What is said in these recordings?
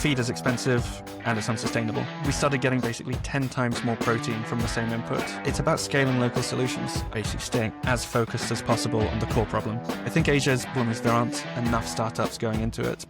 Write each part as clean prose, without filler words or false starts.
feed is expensive and it's unsustainable. We started getting basically 10 times more protein from the same input. It's about scaling local solutions, basically staying as focused as possible on the core problem. I think Asia's problem is there aren't enough startups going into it.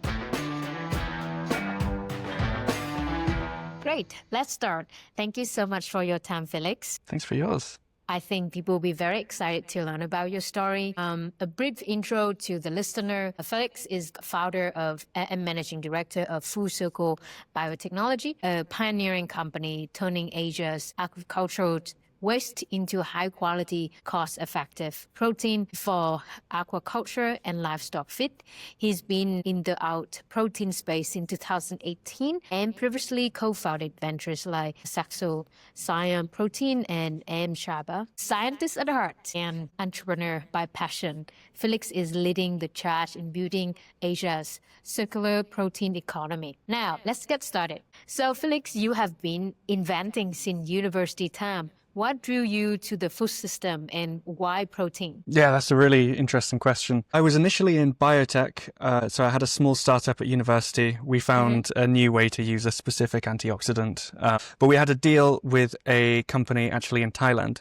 Great, let's start. Thank you so much for your time, Felix. Thanks for yours. I think people will be very excited to learn about your story. A brief intro to the listener. Felix is founder of and managing director of Circle Biotechnology, a pioneering company turning Asia's agricultural waste into high-quality, cost-effective protein for aquaculture and livestock feed. He's been in the out protein space since 2018 and previously co-founded ventures like Saxo, Cyan Protein, and Shaba. Scientist at heart and entrepreneur by passion, Felix is leading the charge in building Asia's circular protein economy. Now, let's get started. So, Felix, you have been inventing since university time. What drew you to the food system and why protein? Yeah, that's a really interesting question. I was initially in biotech, so I had a small startup at university. We found a new way to use a specific antioxidant, but we had a deal with a company actually in Thailand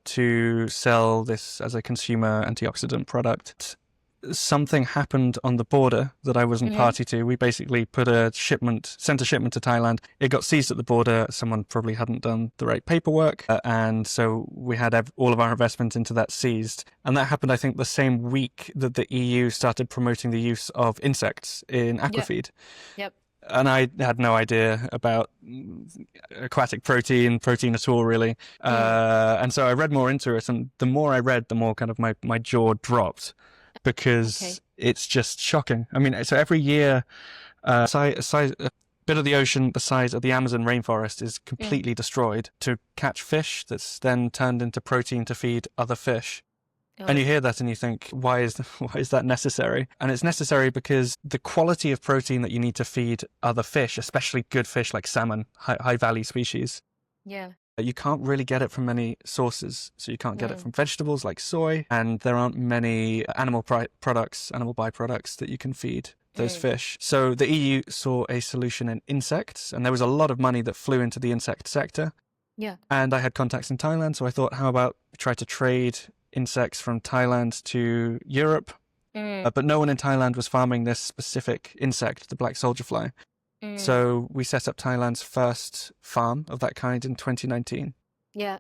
to sell this as a consumer antioxidant product. Something happened on the border that I wasn't party to. We basically sent a shipment to Thailand. It got seized at the border. Someone probably hadn't done the right paperwork. And so we had all of our investment into that seized. And that happened, I think, the same week that the EU started promoting the use of insects in aquafeed. Yep. And I had no idea about aquatic protein at all, really. And so I read more into it. And the more I read, the more kind of my jaw dropped. Because it's just shocking. I mean, so every year, a bit of the ocean the size of the Amazon rainforest is completely destroyed to catch fish that's then turned into protein to feed other fish. And you hear that and you think, why is that necessary? And it's necessary because the quality of protein that you need to feed other fish, especially good fish like salmon, high value species, you can't really get it from many sources. So you can't get it from vegetables like soy, and there aren't many animal byproducts that you can feed those fish. So the EU saw a solution in insects, and there was a lot of money that flew into the insect sector. Yeah. And I had contacts in Thailand, so I thought, how about try to trade insects from Thailand to Europe? But no one in Thailand was farming this specific insect, the black soldier fly. So we set up Thailand's first farm of that kind in 2019. Yeah.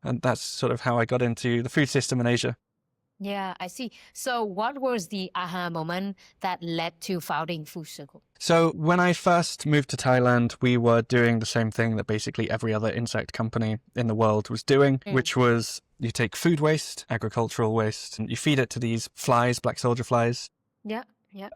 And that's sort of how I got into the food system in Asia. Yeah, I see. So what was the aha moment that led to founding Food Circle? So when I first moved to Thailand, we were doing the same thing that basically every other insect company in the world was doing, which was you take food waste, agricultural waste, and you feed it to these flies, black soldier flies. Yeah.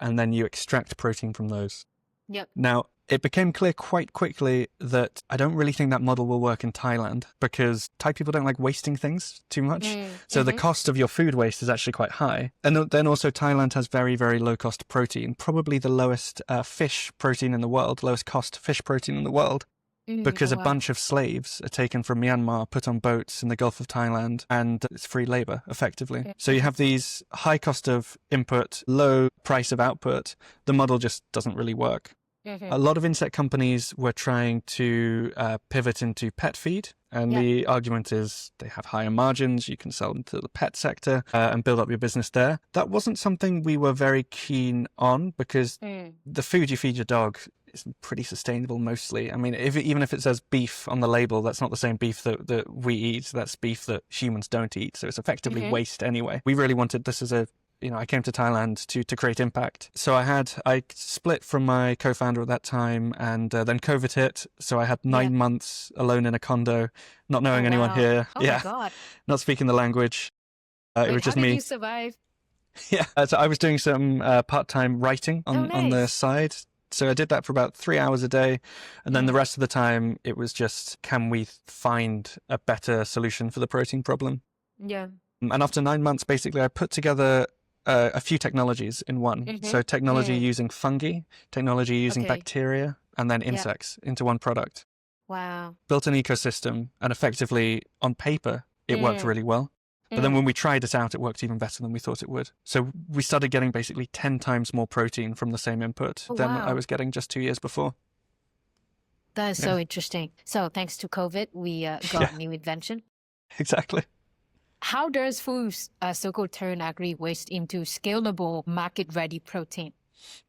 And then you extract protein from those. Yep. Now, it became clear quite quickly that I don't really think that model will work in Thailand because Thai people don't like wasting things too much. So the cost of your food waste is actually quite high. And then also Thailand has very, very low cost protein, probably the lowest fish protein in the world, lowest cost fish protein in the world. Because a bunch of slaves are taken from Myanmar, put on boats in the Gulf of Thailand, and it's free labor, effectively. So you have these high cost of input, low price of output. The model just doesn't really work. A lot of insect companies were trying to pivot into pet feed, and the argument is they have higher margins, you can sell them to the pet sector and build up your business there. That wasn't something we were very keen on because the food you feed your dog is pretty sustainable mostly. I mean, even if it says beef on the label, that's not the same beef that we eat. That's beef that humans don't eat. So it's effectively waste anyway. We really wanted this as I came to Thailand to create impact. So I split from my co-founder at that time, and then COVID hit. So I had 9 months alone in a condo, not knowing anyone here. Oh my God. Not speaking the language. It was just how me. did you survive? Yeah. So I was doing some part-time writing on the side. So I did that for about 3 hours a day. And then the rest of the time, it was just, can we find a better solution for the protein problem? Yeah. And after 9 months, basically, I put together a few technologies in one. So technology using fungi, technology using bacteria, and then insects into one product. Wow. Built an ecosystem, and effectively, on paper, it worked really well. But then when we tried it out, it worked even better than we thought it would. So we started getting basically 10 times more protein from the same input than I was getting just 2 years before. That is so interesting. So thanks to COVID, we got a new invention. Exactly. How does Circle turn agri-waste into scalable, market-ready protein?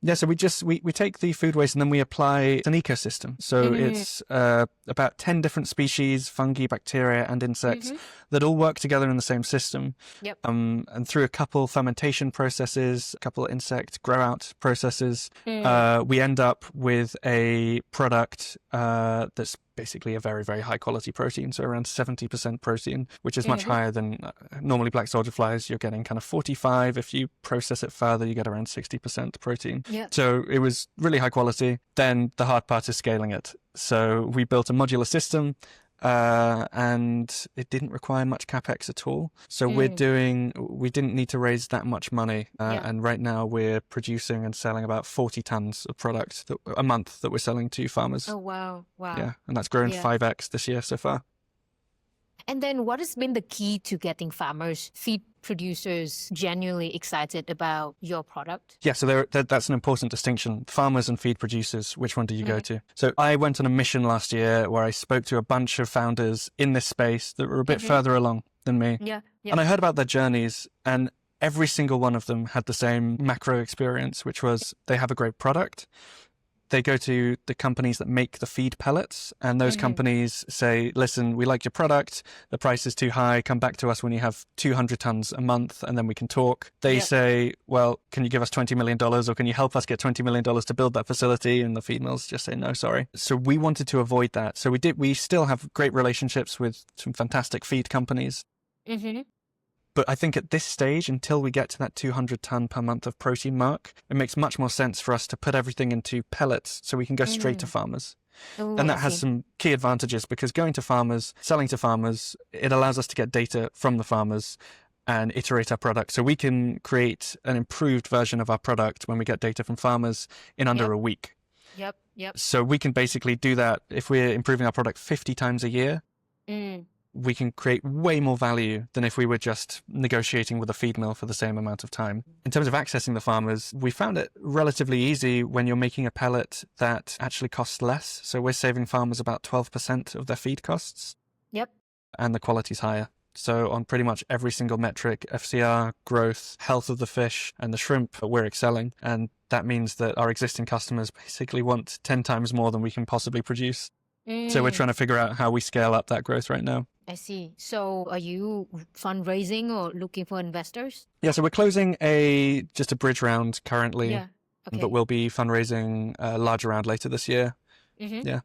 Yeah, so we take the food waste and then we apply an ecosystem. So it's about 10 different species, fungi, bacteria, and insects that all work together in the same system. Yep. And through a couple fermentation processes, a couple insect grow out processes, we end up with a product that's basically a very, very high quality protein. So around 70% protein, which is much higher than normally black soldier flies. You're getting kind of 45. If you process it further, you get around 60% protein. Yep. So it was really high quality. Then the hard part is scaling it. So we built a modular system and it didn't require much capex at all. So we didn't need to raise that much money. And right now we're producing and selling about 40 tons of product a month that we're selling to farmers. Oh, wow. Yeah. And that's grown 5x this year so far. And then what has been the key to getting farmers, feed producers genuinely excited about your product? Yeah, so that's an important distinction. Farmers and feed producers, which one do you go to? So I went on a mission last year where I spoke to a bunch of founders in this space that were a bit further along than me. Yeah. And I heard about their journeys, and every single one of them had the same macro experience, which was they have a great product. They go to the companies that make the feed pellets, and those companies say, listen, we like your product. The price is too high. Come back to us when you have 200 tons a month, and then we can talk. They say, well, can you give us $20 million, or can you help us get $20 million to build that facility? And the feed mills just say, no, sorry. So we wanted to avoid that. So we still have great relationships with some fantastic feed companies. But I think at this stage, until we get to that 200 ton per month of protein mark, it makes much more sense for us to put everything into pellets so we can go straight to farmers. And that has some key advantages, because going to farmers, selling to farmers, it allows us to get data from the farmers and iterate our product. So we can create an improved version of our product when we get data from farmers in under a week. Yep. So we can basically do that if we're improving our product 50 times a year. We can create way more value than if we were just negotiating with a feed mill for the same amount of time. In terms of accessing the farmers, we found it relatively easy when you're making a pellet that actually costs less. So we're saving farmers about 12% of their feed costs. Yep. And the quality's higher. So on pretty much every single metric, FCR, growth, health of the fish, and the shrimp, we're excelling. And that means that our existing customers basically want 10 times more than we can possibly produce. So we're trying to figure out how we scale up that growth right now. I see. So are you fundraising or looking for investors? Yeah, so we're closing just a bridge round currently, but we'll be fundraising a larger round later this year. Yeah.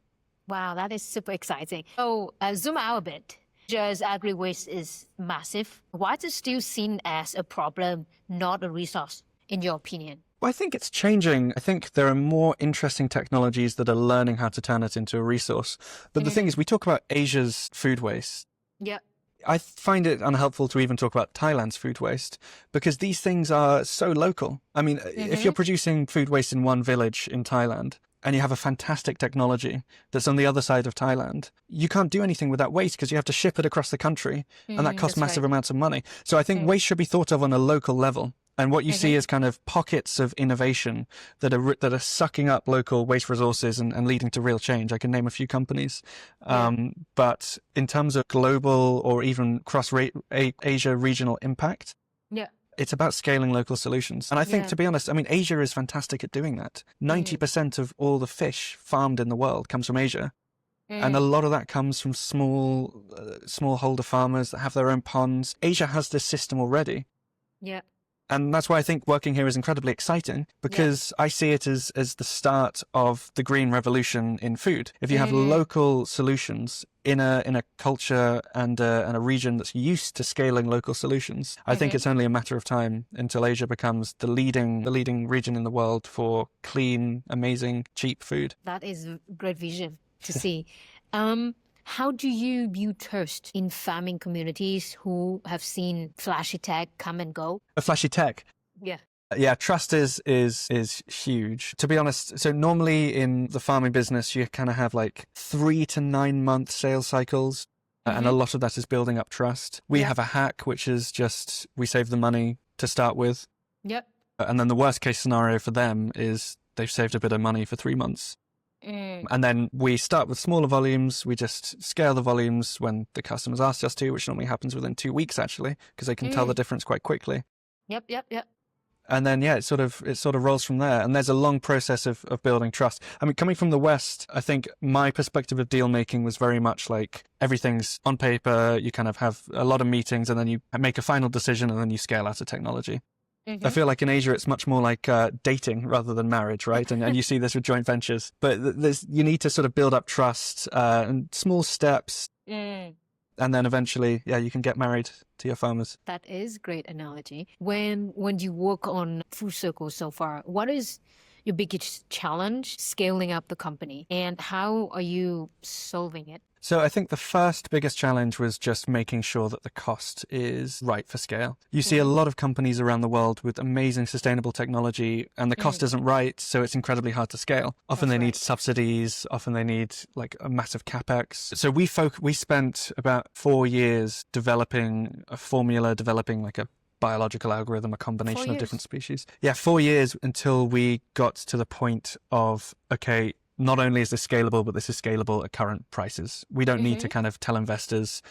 Wow, that is super exciting. So zoom out a bit. Just agri-waste is massive. Why is it still seen as a problem, not a resource, in your opinion? Well, I think it's changing. I think there are more interesting technologies that are learning how to turn it into a resource. But the thing is, we talk about Asia's food waste. Yeah. I find it unhelpful to even talk about Thailand's food waste, because these things are so local. I mean, if you're producing food waste in one village in Thailand and you have a fantastic technology that's on the other side of Thailand, you can't do anything with that waste because you have to ship it across the country, and that costs massive amounts of money. So I think waste should be thought of on a local level. And what you see is kind of pockets of innovation that are sucking up local waste resources and leading to real change. I can name a few companies. But in terms of global or even cross-Asia regional impact, it's about scaling local solutions. And I think, to be honest, I mean, Asia is fantastic at doing that. 90% of all the fish farmed in the world comes from Asia. And a lot of that comes from smallholder farmers that have their own ponds. Asia has this system already. Yeah. And that's why I think working here is incredibly exciting, because I see it as the start of the green revolution in food. If you have local solutions in a culture and a region that's used to scaling local solutions, I think it's only a matter of time until Asia becomes the leading region in the world for clean, amazing, cheap food. That is a great vision to see. How do you view trust in farming communities who have seen flashy tech come and go? A flashy tech? Yeah. Yeah, trust is huge. To be honest, so normally in the farming business, you kind of have like 3 to 9 month sales cycles. And a lot of that is building up trust. We have a hack, which is just we save the money to start with. Yep. And then the worst case scenario for them is they've saved a bit of money for 3 months. And then we start with smaller volumes. We just scale the volumes when the customers ask us to, which normally happens within 2 weeks, actually, because they can tell the difference quite quickly. Yep. And then, yeah, it sort of rolls from there. And there's a long process of building trust. I mean, coming from the West, I think my perspective of deal making was very much like everything's on paper. You kind of have a lot of meetings and then you make a final decision and then you scale out a technology. I feel like in Asia, it's much more like dating rather than marriage, right? And you see this with joint ventures. But you need to sort of build up trust and small steps. And then eventually, yeah, you can get married to your farmers. That is great analogy. When you work on Full Circle so far, what is your biggest challenge scaling up the company and how are you solving it? So I think the first biggest challenge was just making sure that the cost is right for scale. You see a lot of companies around the world with amazing sustainable technology and the cost isn't right, so it's incredibly hard to scale. Often they need subsidies, often they need like a massive capex. So we spent about 4 years developing a formula, developing like a biological algorithm, a combination of different species. Yeah, 4 years until we got to the point of, okay, not only is this scalable, but this is scalable at current prices. We don't need to kind of tell investors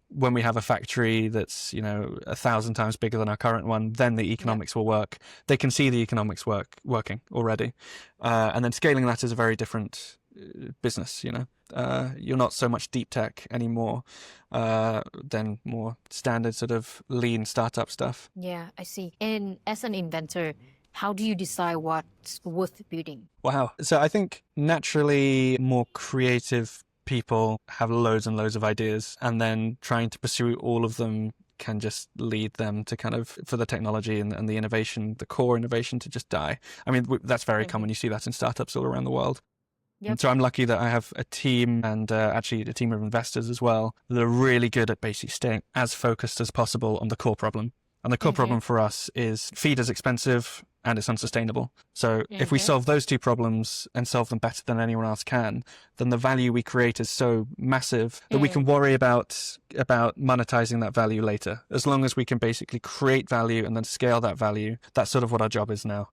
when we have a factory that's, 1,000 times bigger than our current one, then the economics will work. They can see the economics working already. And then scaling that is a very different business, You're not so much deep tech anymore, than more standard sort of lean startup stuff. Yeah, I see. And as an inventor, how do you decide what's worth building? Wow. So I think naturally more creative people have loads and loads of ideas, and then trying to pursue all of them can just lead them to kind of, for the technology and the innovation, the core innovation to just die. I mean, that's very common. You see that in startups all around the world. And so I'm lucky that I have a team and actually a team of investors as well that are really good at basically staying as focused as possible on the core problem. And the core problem for us is feed is expensive and it's unsustainable. So if we solve those two problems and solve them better than anyone else can, then the value we create is so massive that we can worry about monetizing that value later. As long as we can basically create value and then scale that value, that's sort of what our job is now.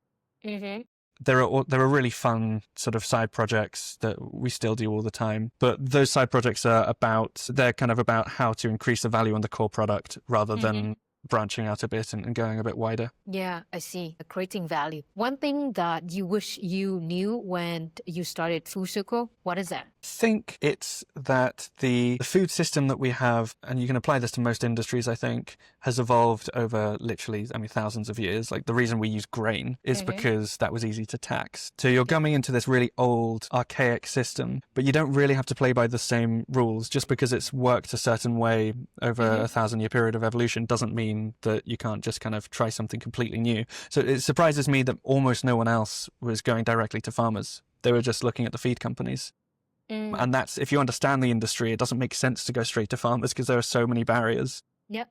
There are really fun sort of side projects that we still do all the time, but those side projects they're kind of about how to increase the value on the core product rather than branching out a bit and going a bit wider. Yeah, I see. Creating value. One thing that you wish you knew when you started Full Circle, what is that? I think it's that the food system that we have, and you can apply this to most industries, I think, has evolved over literally, thousands of years. Like the reason we use grain is because that was easy to tax. So you're coming into this really old, archaic system, but you don't really have to play by the same rules. Just because it's worked a certain way over a 1,000-year period of evolution doesn't mean that you can't just kind of try something completely new. So it surprises me that almost no one else was going directly to farmers. They were just looking at the feed companies. And that's, if you understand the industry, it doesn't make sense to go straight to farmers because there are so many barriers. Yep.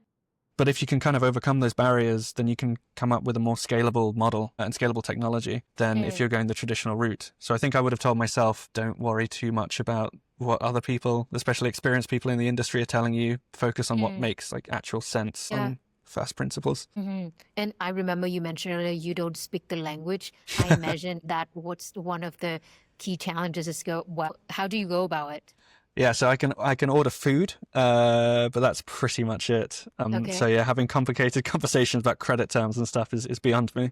But if you can kind of overcome those barriers, then you can come up with a more scalable model and scalable technology than if you're going the traditional route. So I think I would have told myself, don't worry too much about what other people, especially experienced people in the industry, are telling you. Focus on what makes like actual sense on first principles. And I remember you mentioned earlier you don't speak the language. I imagine that what's one of the key challenges is how do you go about it? Yeah, so I can order food, but that's pretty much it. So yeah, having complicated conversations about credit terms and stuff is beyond me.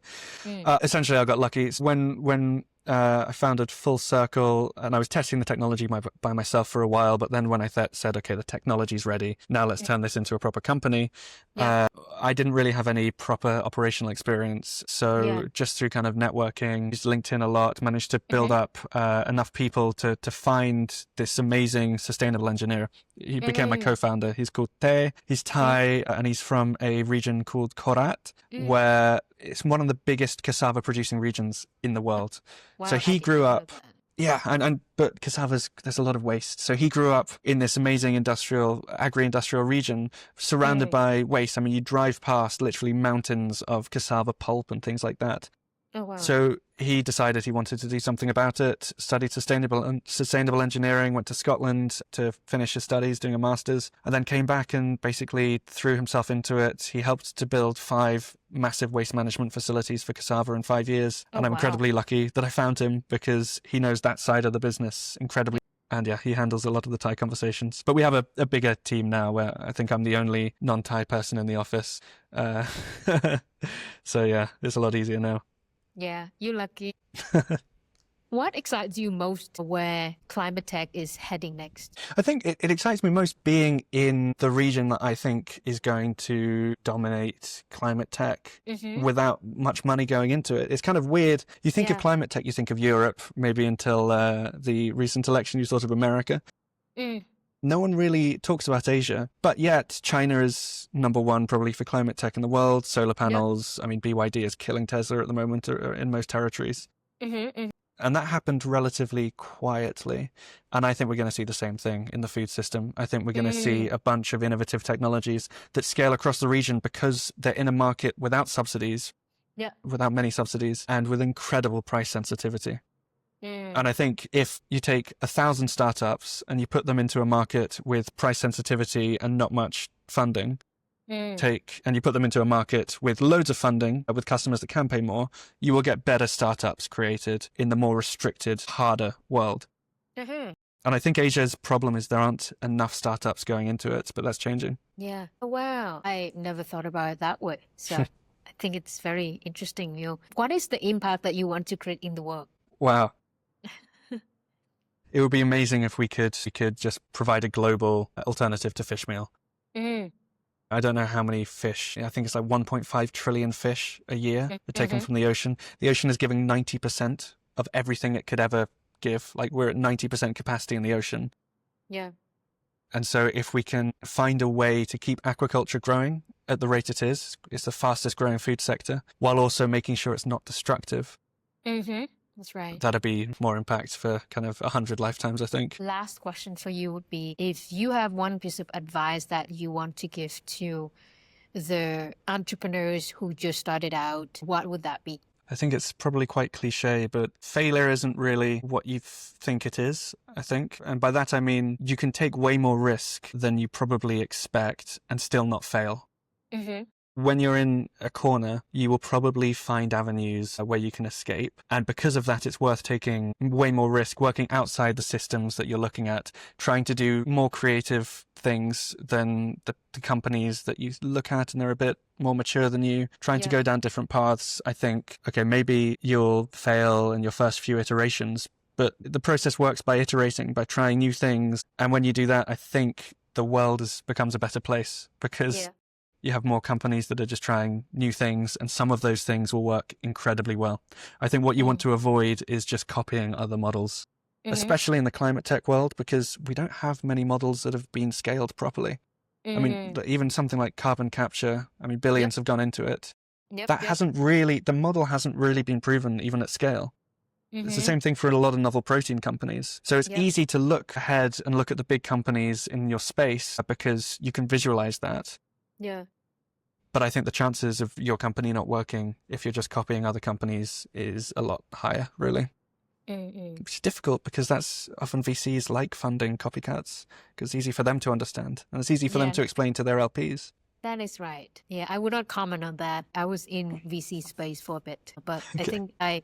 Essentially, I got lucky. It's when I founded Full Circle, and I was testing the technology by myself for a while. But then when I said, okay, the technology's ready, now let's turn this into a proper company. I didn't really have any proper operational experience. So just through kind of networking, used LinkedIn a lot, managed to build up enough people to find this amazing sustainable engineer. He became my co-founder. He's called Tae. He's Thai, and he's from a region called Korat, where it's one of the biggest cassava producing regions in the world. Wow, so he grew up. Yeah, but cassava's, there's a lot of waste. So he grew up in this amazing agri-industrial region surrounded by waste. I mean, you drive past literally mountains of cassava pulp and things like that. Oh, wow. So he decided he wanted to do something about it, studied sustainable engineering, went to Scotland to finish his studies, doing a master's, and then came back and basically threw himself into it. He helped to build 5 massive waste management facilities for cassava in 5 years. Oh, And I'm wow. incredibly lucky that I found him because he knows that side of the business incredibly. And yeah, he handles a lot of the Thai conversations. But we have a bigger team now where I think I'm the only non-Thai person in the office. So yeah, it's a lot easier now. Yeah, you're lucky. What excites you most where climate tech is heading next? I think it excites me most being in the region that I think is going to dominate climate tech without much money going into it. It's kind of weird. You think of climate tech, you think of Europe, maybe until the recent election, you thought of America. No one really talks about Asia, but yet China is number 1 probably for climate tech in the world. Solar panels, I mean, BYD is killing Tesla at the moment in most territories. And that happened relatively quietly. And I think we're going to see the same thing in the food system. I think we're going to see a bunch of innovative technologies that scale across the region because they're in a market without subsidies, without many subsidies, and with incredible price sensitivity. And I think if you take 1,000 startups and you put them into a market with price sensitivity and not much funding, and you put them into a market with loads of funding, with customers that can pay more, you will get better startups created in the more restricted, harder world. And I think Asia's problem is there aren't enough startups going into it, but that's changing. Yeah. Oh, wow. I never thought about it that way. So I think it's very interesting. What is the impact that you want to create in the world? Wow. It would be amazing if we could just provide a global alternative to fish meal. I don't know how many fish. I think it's like 1.5 trillion fish a year are taken from the ocean. The ocean is giving 90% of everything it could ever give. Like we're at 90% capacity in the ocean. Yeah. And so if we can find a way to keep aquaculture growing at the rate it is, it's the fastest growing food sector, while also making sure it's not destructive. That's right. That'd be more impact for kind of 100 lifetimes, I think. Last question for you would be, if you have one piece of advice that you want to give to the entrepreneurs who just started out, what would that be? I think it's probably quite cliche, but failure isn't really what you think it is, I think. And by that, I mean, you can take way more risk than you probably expect and still not fail. When you're in a corner, you will probably find avenues where you can escape. And because of that, it's worth taking way more risk, working outside the systems that you're looking at, trying to do more creative things than the companies that you look at and they're a bit more mature than you, trying to go down different paths. I think, okay, maybe you'll fail in your first few iterations, but the process works by iterating, by trying new things. And when you do that, I think the world becomes a better place because you have more companies that are just trying new things, and some of those things will work incredibly well. I think what you want to avoid is just copying other models, especially in the climate tech world, because we don't have many models that have been scaled properly. I mean, even something like carbon capture, I mean, billions have gone into it. The model hasn't really been proven even at scale. It's the same thing for a lot of novel protein companies. So it's easy to look ahead and look at the big companies in your space because you can visualize that. Yeah. But I think the chances of your company not working if you're just copying other companies is a lot higher, really. Which is difficult because that's often VCs like funding copycats because it's easy for them to understand and it's easy for them to explain to their LPs. That is right. Yeah, I would not comment on that. I was in VC space for a bit, but I think I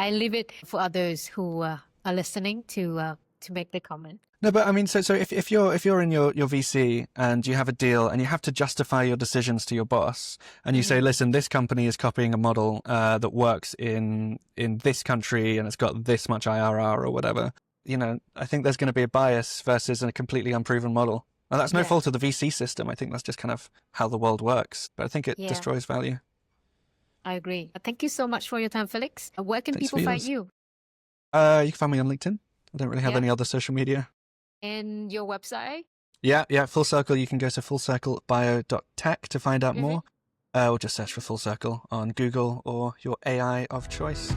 leave it for others who are listening to make the comment. No, but I mean, so if you're in your VC and you have a deal and you have to justify your decisions to your boss and you say, listen, this company is copying a model that works in this country and it's got this much IRR or whatever, I think there's going to be a bias versus a completely unproven model. And that's no fault of the VC system. I think that's just kind of how the world works. But I think it destroys value. I agree. Thank you so much for your time, Felix. Where can people find you? You can find me on LinkedIn. I don't really have any other social media. And your website? Yeah, Full Circle. You can go to fullcirclebio.tech to find out more. Or just search for Full Circle on Google or your AI of choice.